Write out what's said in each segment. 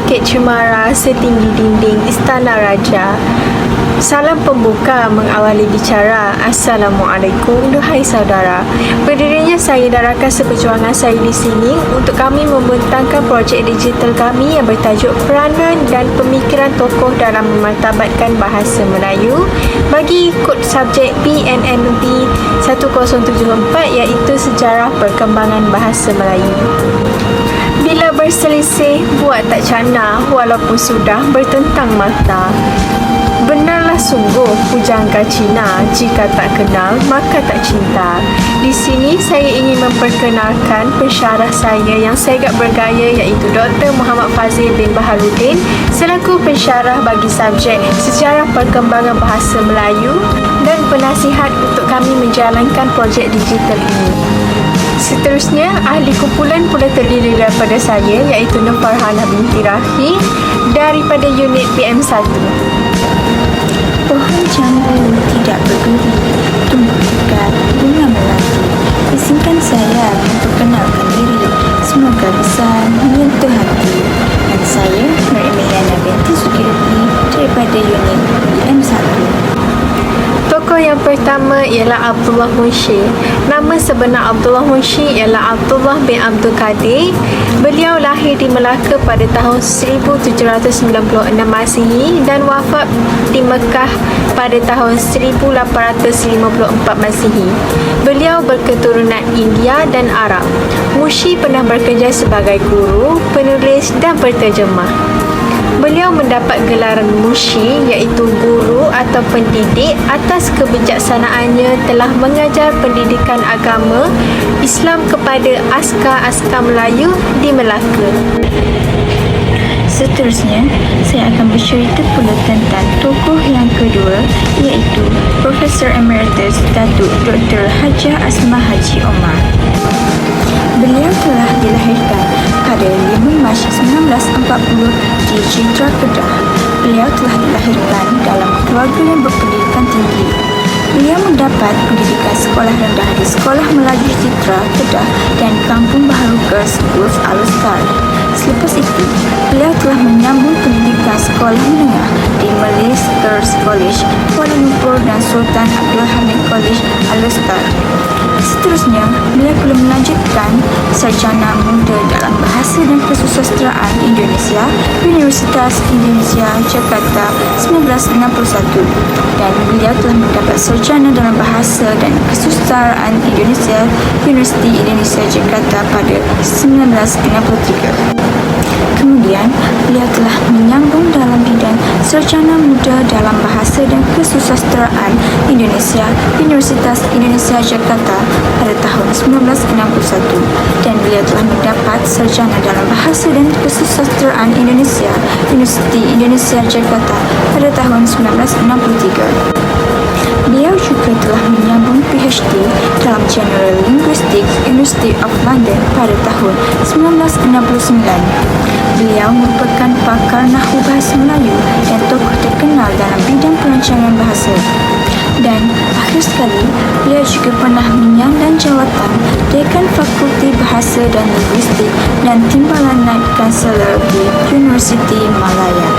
bukit cemara setinggi dinding Istana Raja. Salam pembuka mengawali bicara. Assalamualaikum, duhai saudara. Berdirinya saya dan rakan seperjuangan saya di sini untuk kami membentangkan projek digital kami yang bertajuk Peranan dan Pemikiran Tokoh dalam Memartabatkan Bahasa Melayu bagi kod subjek PNMB 1074 iaitu Sejarah Perkembangan Bahasa Melayu. Bila berselisih, buat tak cana walaupun sudah bertentang mata. Benarlah sungguh pujangga Cina, jika tak kenal maka tak cinta. Di sini saya ingin memperkenalkan pensyarah saya yang sangat bergaya iaitu Dr. Muhammad Fazil bin Baharudin selaku pensyarah bagi subjek Sejarah Perkembangan Bahasa Melayu dan penasihat untuk kami menjalankan projek digital ini. Seterusnya, ahli kumpulan pula terdiri daripada saya iaitu Nur Farhanah binti Rahim daripada unit PM1. Pohon jambu tidak berduri, tumbuh dekat, bunga melati. Izinkan saya memperkenalkan diri, semoga bisa menyentuh hati. Dan saya, Nur Emiliana binti Sukirti daripada unit PM1. Tokoh yang pertama ialah Abdullah Munshi. Nama sebenar Abdullah Munshi ialah Abdullah bin Abdul Qadir. Beliau lahir di Melaka pada tahun 1796 Masihi dan wafat di Mekah pada tahun 1854 Masihi. Beliau berketurunan India dan Arab. Munshi pernah bekerja sebagai guru, penulis dan penterjemah. Beliau mendapat gelaran Munshi iaitu guru atau pendidik atas kebijaksanaannya telah mengajar pendidikan agama Islam kepada askar-askar Melayu di Melaka. Seterusnya, saya akan bercerita pula tentang tokoh yang kedua iaitu Profesor Emeritus Datuk Dr. Hajah Asmah Haji Omar. Beliau telah dilahirkan pada 5 Mac 1940 di Citra, Kedah. Beliau telah dilahirkan dalam keluarga yang berpendidikan tinggi. Beliau mendapat pendidikan sekolah rendah di Sekolah Melayu Citra, Kedah dan Kampung Baharu Girls School Al-Star. Selepas itu, beliau telah menyambung pendidikan sekolah menengah di Malay's Girls College, Kuala Lumpur dan Sultan Abdul Hamid College Al-Star. Seterusnya, beliau pula melanjutkan sarjana muda dalam Bahasa dan Kesusasteraan Indonesia, Universitas Indonesia Jakarta 1961 dan beliau telah mendapat sarjana dalam Bahasa dan Kesusasteraan Indonesia, Universiti Indonesia Jakarta pada 1963. Kemudian, beliau telah menyambung dalam bidang sarjana muda dalam Bahasa dan Kesusasteraan Indonesia, Universitas Indonesia Jakarta pada tahun 1961 dan beliau telah mendapat sarjana dalam Bahasa dan Kesusasteraan Indonesia, Universiti Indonesia Jakarta pada tahun 1963. Beliau juga telah menyambung PhD dalam General Linguistics University of London pada tahun 1969. Beliau merupakan pakar Nahwu Bahasa Melayu dan tokoh terkenal dalam bidang perancangan bahasa. Dan akhir sekali, beliau juga pernah menyandang jawatan Dekan Fakulti Bahasa dan Linguistik dan Timbalan Naib Kansellor di Universiti Malaya.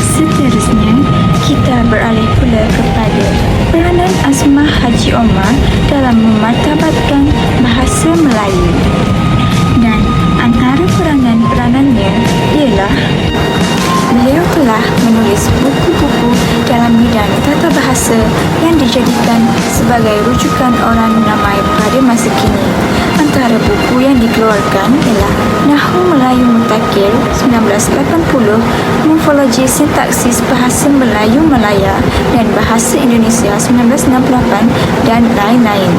Seterusnya, kita beralih pula kepada peranan Asmah Haji Omar dalam memartabatkan bahasa Melayu. Dan antara peranan-peranannya ialah beliau telah menulis buku-buku dalam bidang tata bahasa yang dijadikan sebagai rujukan orang ramai pada masa kini. Antara buku yang dikeluarkan ialah Nahwu Melayu Mutakhir 1980, Morfologi Sintaksis Bahasa Melayu Malaya dan Bahasa Indonesia 1968 dan lain-lain.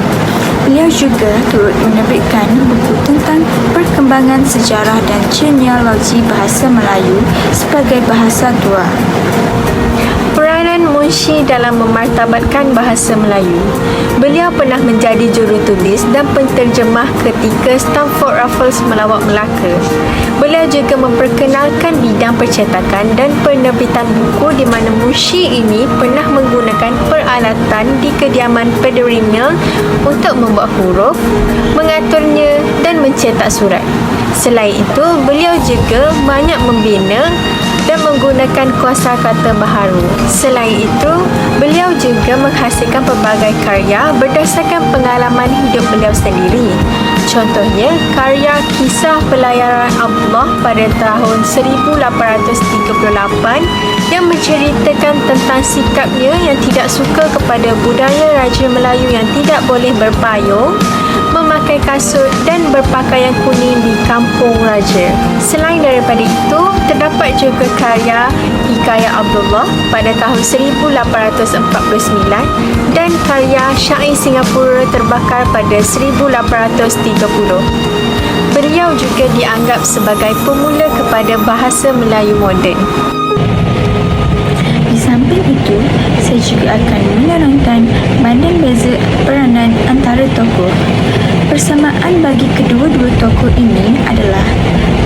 Beliau juga turut menerbitkan buku tentang perkembangan sejarah dan genealogi bahasa Melayu sebagai bahasa tua. Peranan Munshi dalam memartabatkan bahasa Melayu. Beliau pernah menjadi jurutulis dan penterjemah ketika Stamford Raffles melawat Melaka. Beliau juga memperkenalkan bidang percetakan dan penerbitan buku di mana Munshi ini pernah menggunakan peralatan di kediaman Pederi Mill untuk membuat huruf, mengaturnya dan mencetak surat. Selain itu, beliau juga banyak membina dan menggunakan kosakata baharu. Selain itu, beliau juga menghasilkan pelbagai karya berdasarkan pengalaman hidup beliau sendiri. Contohnya, karya Kisah Pelayaran Abdullah pada tahun 1838 yang menceritakan tentang sikapnya yang tidak suka kepada budaya Raja Melayu yang tidak boleh berpayung, memakai kasut dan berpakaian kuning di kampung raja. Selain daripada itu, terdapat juga karya Hikayat Abdullah pada tahun 1849 dan karya Syair Singapura terbakar pada 1830. Beliau juga dianggap sebagai pemula kepada bahasa Melayu moden. Di samping itu, saya juga akan menerangkan banding beza peranan antara tokoh. Persamaan bagi kedua-dua tokoh ini adalah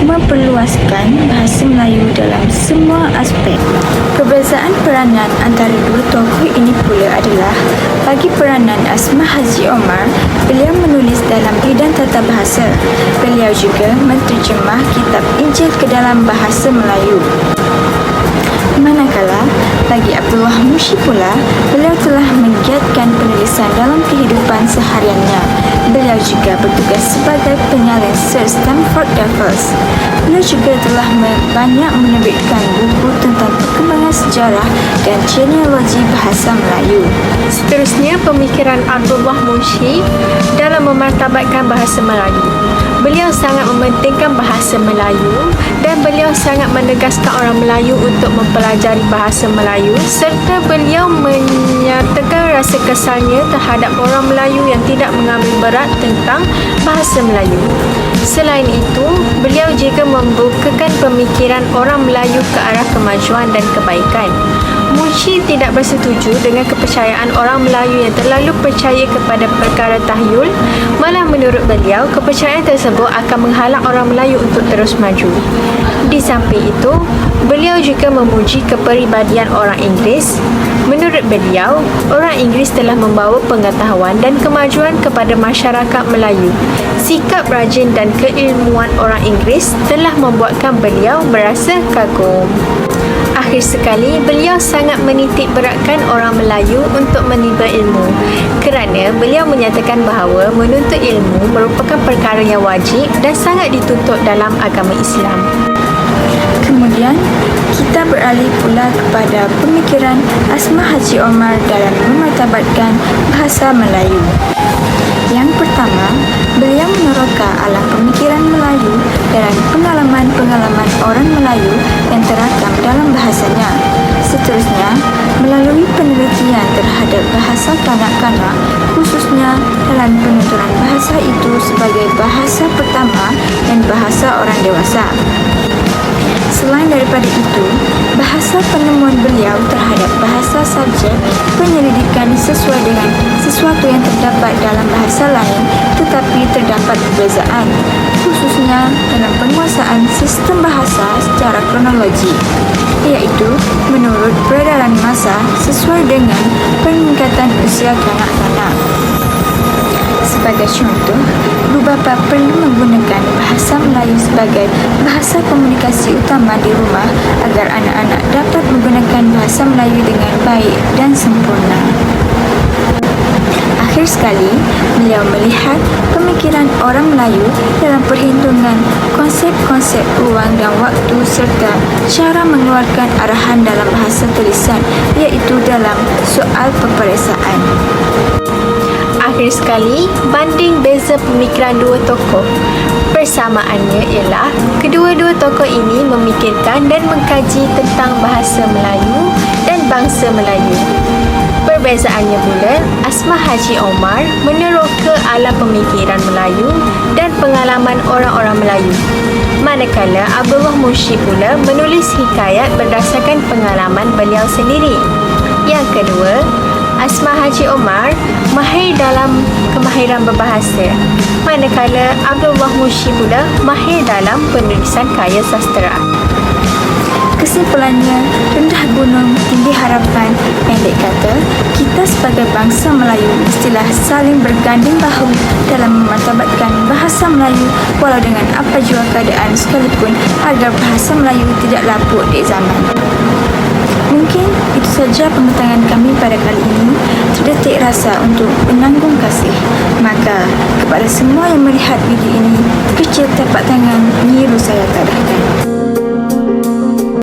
memperluaskan bahasa Melayu dalam semua aspek. Perbezaan peranan antara dua tokoh ini pula adalah bagi peranan Asma Haji Omar, beliau menulis dalam bidang tata bahasa. Beliau juga menterjemah kitab Injil ke dalam bahasa Melayu. Manakala bagi Abdullah Munshi pula, beliau telah menggiatkan penulisan dalam kehidupan sehariannya. Beliau juga bertugas sebagai penyalin Sir Stamford Raffles. Beliau juga telah banyak menerbitkan buku tentang perkembangan sejarah dan genealogi bahasa Melayu. Seterusnya, pemikiran Abdullah Munshi dalam memartabatkan bahasa Melayu. Beliau sangat mementingkan bahasa Melayu dan beliau sangat menegaskan orang Melayu untuk mempelajari bahasa Melayu serta beliau menyatakan rasa kesalnya terhadap orang Melayu yang tidak mengambil berat tentang bahasa Melayu. Selain itu, beliau juga membukakan pemikiran orang Melayu ke arah kemajuan dan kebaikan. Munshi tidak bersetuju dengan kepercayaan orang Melayu yang terlalu percaya kepada perkara tahyul. Malah menurut beliau, kepercayaan tersebut akan menghalang orang Melayu untuk terus maju. Di samping itu, beliau juga memuji kepribadian orang Inggeris. Menurut beliau, orang Inggeris telah membawa pengetahuan dan kemajuan kepada masyarakat Melayu. Sikap rajin dan keilmuan orang Inggeris telah membuatkan beliau berasa kagum. Akhir sekali, beliau sangat menitik beratkan orang Melayu untuk menimba ilmu kerana beliau menyatakan bahawa menuntut ilmu merupakan perkara yang wajib dan sangat dituntut dalam agama Islam. Kemudian, kita beralih pula kepada pemikiran Asma Haji Omar dalam memartabatkan bahasa Melayu. Yang pertama, beliau meneroka alam pemikiran Melayu dan pengalaman-pengalaman orang Melayu yang terakam dalam bahasanya. Seterusnya, melalui penelitian terhadap bahasa kanak-kanak, khususnya dalam penuturan bahasa itu sebagai bahasa pertama dan bahasa orang dewasa. Selain daripada itu, bahasa penemuan beliau terhadap bahasa subjek penyelidikan sesuai dengan sesuatu yang terdapat dalam bahasa lain tetapi terdapat perbezaan, khususnya dalam penguasaan sistem bahasa secara kronologi, iaitu menurut peredaran masa sesuai dengan peningkatan usia kanak-kanak. Sebagai contoh, ibu bapa perlu menggunakan bahasa Melayu sebagai bahasa komunikasi utama di rumah agar anak-anak dapat menggunakan bahasa Melayu dengan baik dan sempurna. Akhir sekali, beliau melihat pemikiran orang Melayu dalam perhitungan konsep-konsep ruang dan waktu serta cara mengeluarkan arahan dalam bahasa tulisan, iaitu dalam soal peperiksaan. Akhir sekali, banding beza pemikiran dua tokoh. Persamaannya ialah kedua-dua tokoh ini memikirkan dan mengkaji tentang bahasa Melayu dan bangsa Melayu. Perbezaannya pula, Asma Haji Omar meneroka alam pemikiran Melayu dan pengalaman orang-orang Melayu. Manakala Abdullah Munshi pula menulis hikayat berdasarkan pengalaman beliau sendiri. Yang kedua, Asma Haji Omar mahir dalam kemahiran berbahasa, manakala Abdullah Mushi pula mahir dalam penulisan karya sastera. Kesimpulannya, rendah gunung tinggi harapan. Pendek kata, kita sebagai bangsa Melayu mestilah saling berganding bahu dalam memartabatkan bahasa Melayu walau dengan apa jua keadaan sekalipun, agar bahasa Melayu tidak lapuk di zaman. Mungkin itu saja pembentangan kami pada kali ini. Terdetik rasa untuk menanggung kasih. Maka kepada semua yang melihat video ini, kecil tapak tangan menyiru saya kadahkan.